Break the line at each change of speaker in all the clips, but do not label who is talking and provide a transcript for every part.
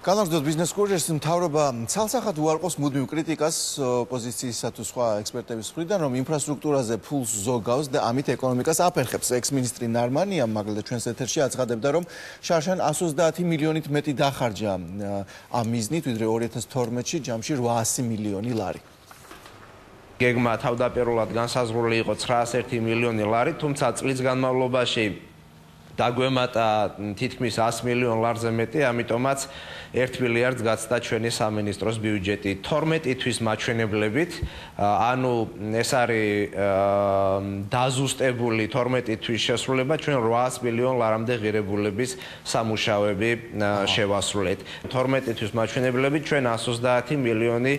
განაგრძოთ ბიზნეს კურსის მთავრობა ცალსახად უარყოფს მუდმივ კრიტიკას ოპოზიციისა თუ სხვა ექსპერტების მხრიდან, რომ ინფრასტრუქტურაზე ფულს ზოგავს და ამით ეკონომიკას აფერხებს. ექს-მინისტრი ნარმანია მაგალითად ჩვენს ეთერში აცხადებდა, რომ შარშან 130 მილიონით მეტი დახარჯა ამ მიზნით, ვიდრე 2012-ში ჯამში 800 მილიონი ლარი.
გეგმა თავდაპირველად განსაზღვრული იყო 901 მილიონი ლარი, თუმცა წლის განმავლობაში დაგვემატა თითქმის 100 მილიონ ლარზე მეტი, ამიტომაც 1 მილიარდს გაცდა ჩვენი სამინისტროს ბიუჯეტი 12 თვის მაჩვენებლებით, ანუ ეს არის დაზუსტებული 12 თვის შესრულება, ჩვენ 800 მილიონ ლარამდე ღირებულების სამუშაოები შევასრულეთ. 12 თვის მაჩვენებლებით ჩვენ 130 მილიონი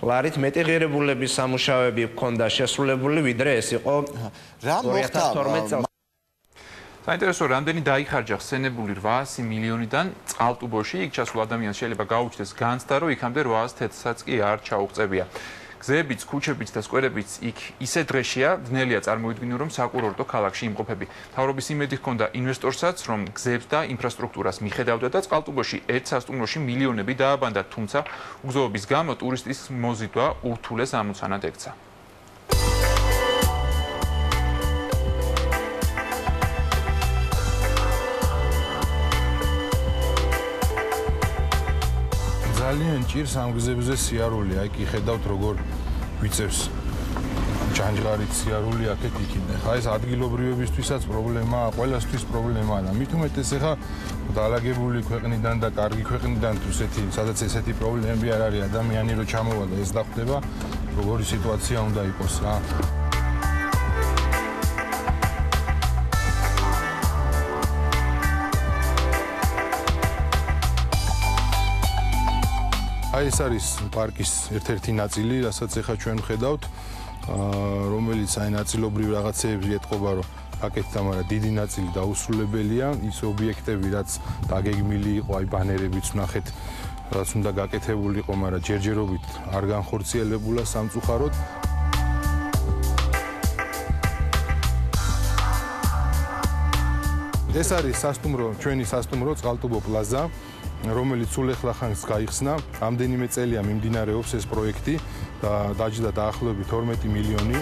ლარით მეტი ღირებულების სამუშაოები ჰქონდა შესრულებული, ვიდრე ეს იყო 2012 წელს.
საინტერესო, რამდენი დაიხარჯა ხსენებული 800 მილიონიდან წყალტუბოში, იქ ჩასულ ადამიანს შეიძლება გაუჩნდეს განცდა, რომ იქამდე 800 თეთრსაც კი არ ჩაუღწევია. გზებიც, ქუჩებიც და სკვერებიც იქ ისე დღეშია, ძნელია წარმოვიდგინო, რომ საკურორტო ქალაქში იმყოფები. მთავრობის იმედი ჰქონდა ინვესტორსაც, რომ გზებს და ინფრასტრუქტურას მიხედავდა და წყალტუბოში ერთ სასტუმროში მილიონები დააბანდა, თუმცა უგზოობის გამო ტურისტის მოზიდვა ურთულეს ამოცანად ექცა.
ძალიან ჭირს ამ გზებზე სიარული, აი კი ხედავთ როგორ ვიწევს ჯანჯღარით სიარული აქეთ იქიდან. ხა ეს ადგილობრივებისთვისაც პრობლემაა, ყველასთვის პრობლემაა და მით უმეტეს ეხა დაალაგებული ქვეყნიდან და კარგი ქვეყნიდან სადაც ესეთი პრობლემები არ არის, ადამიანი რო ჩამოვა და ეს დახვდება, როგორი სიტუაცია უნდა იყოს რა. აი ეს არის პარკის ერთ-ერთი ნაწილი, რასაც ახლა ჩვენ ვხედავთ, რომელიც აი ნაწილობრივ რაღაცეებს ეთყობა, რომ აკეთდა, მაგრამ დიდი ნაწილი დაუსრულებელია, ის ობიექტები, რაც დაგეგმილი იყო, აი ბანერებიც ვნახეთ, რაც უნდა გაკეთებულიყო, მაგრამ ჯერჯერობით არ განხორციელებულა სამწუხაროდ. ეს არის სასტუმრო, ჩვენი სასტუმრო წყალტუბო პლაზა, რომელიც სულ ეხლა ხანს გაიხსნა, ამდენიმე წელია მიმდინარეობს ეს პროექტი და დაჯდა დაახლოებით 12 მილიონი.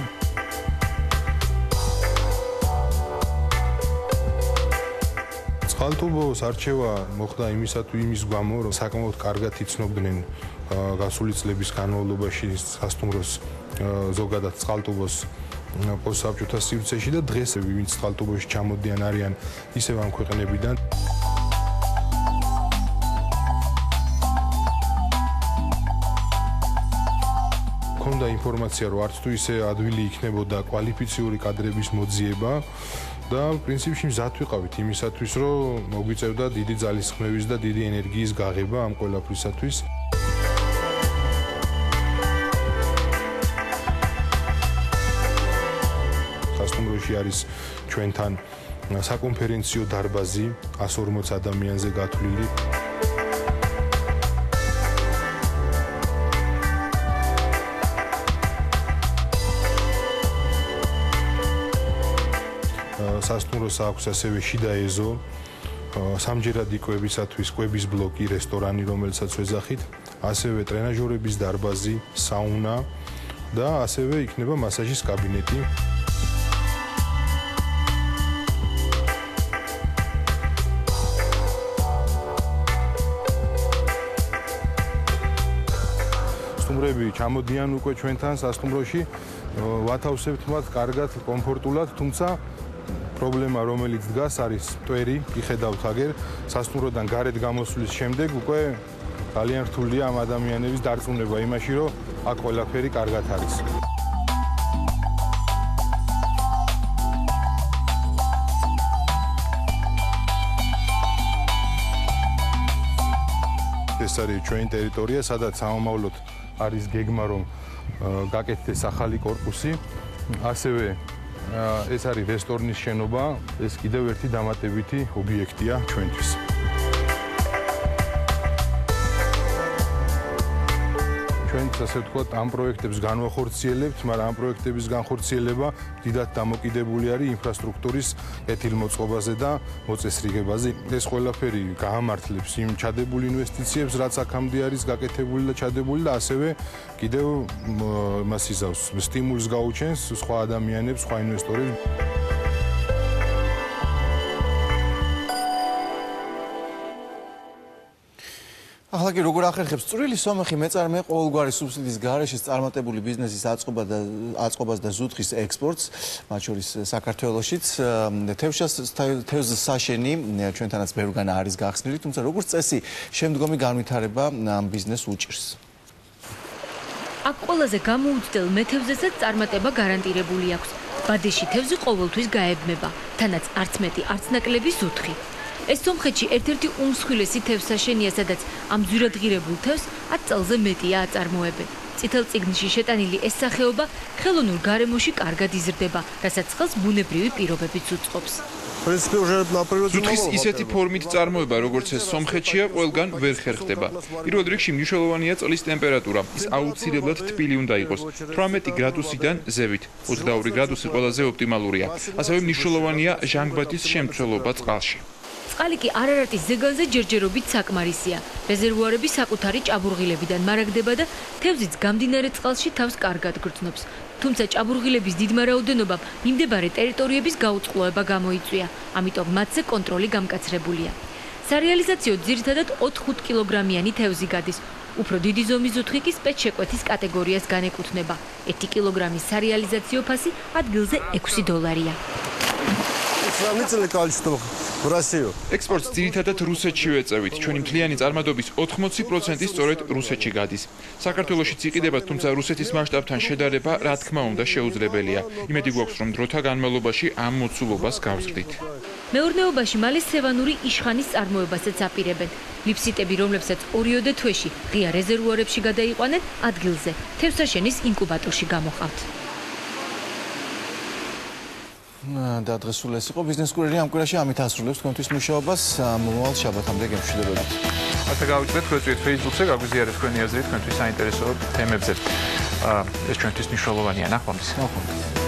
წყალტუბოს არჩევა მოხდა იმის გამო, რომ საკმაოდ კარგად იცნობდნენ გასული წლების განმავლობაში სასტუმროს ზოგადად წყალტუბოს პოსტსაბჭოთა სივრცეში და დღეს ვინც წყალტუბოში ჩამოდიან არიან ისევ ამ ქვეყნებიდან. ქონდა ინფორმაცია, რომ არც თუ ისე ადვილი იქნებოდა კვალიფიციური კადრების მოძიება და პრინციპში მზად ვიყავით იმისათვის, რომ მოგვიწევდა დიდი ძალისხმევის და დიდი ენერგიის გაღება ამ ყველაფრისათვის. სასტუმროში არის ჩვენთან საკონფერენციო დარბაზი 140 ადამიანზე გათვლილი. სასტუმროს აქვს ასევე შიდა ეზო, სამჯერადი კვებისათვის კვების ბლოკი, რესტორანი, რომელსაც ვეძახით, ასევე ტრენაჟორების დარბაზი, საუნა და ასევე იქნება მასაჟის კაბინეტი. სტუმრები ჩამოდიან უკვე ჩვენთან სასტუმროში, ვათავსებთ მათ კარგად, კომფორტულად, თუმცა პრობლემა რომელიც დგას არის მტვერი, იხედავთ აგერ, სასტუმროდან გარეთ გამოსვლის შემდეგ უკვე ძალიან რთულია ამ ადამიანების დარწმუნება იმაში, რომ აქ ყველაფერი კარგად არის. ეს არის ჩვენი ტერიტორია, სადაც სამომავლოდ არის გეგმა, რომ გაკეთდეს ახალი კორპუსი, ასევე ეს არის რესტორნის შენობა, ეს კიდევ ერთი დამატებითი ობიექტია ჩვენთვის. ჩვენც ასე ვთქვათ, ამ პროექტებს განვახორციელებთ, მაგრამ ამ პროექტების განხორციელება დიდად დამოკიდებული არის ინფრასტრუქტურის კეთილმოწყობაზე და მოწესრიგებაზე. ეს ყველაფერი გაამართლებს იმ ჩადებულ ინვესტიციებს, რაც აქამდე არის გაკეთებული და ჩადებული და ასევე კიდევ მას იზავს სტიმულს გაუჩენს სხვა ადამიანებს, სხვა ინვესტორებს.
ახლა კი როგორ ახერხებს წვრილი სომეხი მეწარმე ყოველგვარი სუბსიდიის გარეშე წარმატებული ბიზნესის აწყობას და ზუთხის ექსპორტს, მათ შორის საქართველოშიც. თევზის საშენი ჩვენთანაც ბევრგან არის გახსნილი, თუმცა როგორც წესი შემდგომი განვითარება ამ ბიზნესს უჭირს.
აქ ყველაზე გამოუცდელ მეთევზესაც წარმატება გარანტირებული აქვს. ბადეში თევზი ყოველთვის გაებმება, თანაც არც მეტი, არც ნაკლები ზუთხი. ეს სომხეთში ერთ-ერთი უმსხვილესი თევზსაშენია, სადაც ამ ძვირადღირებულ თევზს 10 წელზე მეტია აწარმოებენ. წითელ წიგნში შეტანილი ეს სახეობა ხელოვნურ გარემოში კარგად იზრდება, რასაც ხელს ბუნებრივი პირობებიც უწყობს.
ზუთხის ისეთი ფორმით წარმოება, როგორც ეს სომხეთშია, ყველგან ვერ ხერხდება. პირველ რიგში მნიშვნელოვანია წყლის ტემპერატურა. ის აუცილებლად თბილი უნდა იყოს, 18 გრადუსიდან ზევით. 22 გრადუსი ყველაზე ოპტიმალურია. ასევე მნიშვნელოვანია ჟანგბადის შემცველობა წყალში.
წყალი კი არარატის ზეგანზე ჯერჯერობით საკმარისია. რეზერვუარები საკუთარი ჭაბურღილებიდან მარაგდება და თევზიც გამდინარე წყალში თავს კარგად გრძნობს. თუმცა ჭაბურღილების დიდმა რაოდენობამ მიმდებარე ტერიტორიების გაუწყლოება გამოიწვია, ამიტომ მათზე კონტროლი გამკაცრებულია. სარეალიზაციო ძირითადად 4-5 კილოგრამიანი თევზი გადის. უფრო დიდი ზომის ზუთხი კი სპეცშეკვეთის კატეგორიას განეკუთვნება. 1 კილოგრამის სარეალიზაციო ფასი ადგილზე $6.
ექსპორტს ძირითადად რუსეთში ვეწევით. ჩვენი მთლიანი წარმატების 80% სწორედ რუსეთში გადის. საქართველოშიც იყიდება, თუმცა რუსეთის მასშტაბთან შედარება, რა თქმა უნდა, შეუძლებელია. იმედი გვაქვს, რომ დროთა განმავლობაში ამ მოცულობას გავზრდით.
მეურნეობაში მალე სევანური იშხანის წარმოებასაც აპირებენ. ლიფსიტები, რომლებსაც ორიოდე თვეში ღია რეზერვუარებში გადაიყვანენ, ადგილზე თევზსაშენის ინკუბატორში გამოყავთ.
და დღეს სულ ეს იყო ბიზნეს კურიერი ამ კვირაში ამით ასრულებს თქვენთვის მუშაობას მომავალ შაბათამდე გემშვიდობებით.
ასე გავუჩნდეთ გვეწვიეთ Facebook-ზე, გაგვიზიარეთ თქვენი აზრი თქვენთვის საინტერესო თემებზე. ეს ჩვენთვის მნიშვნელოვანია. ნახვამდის.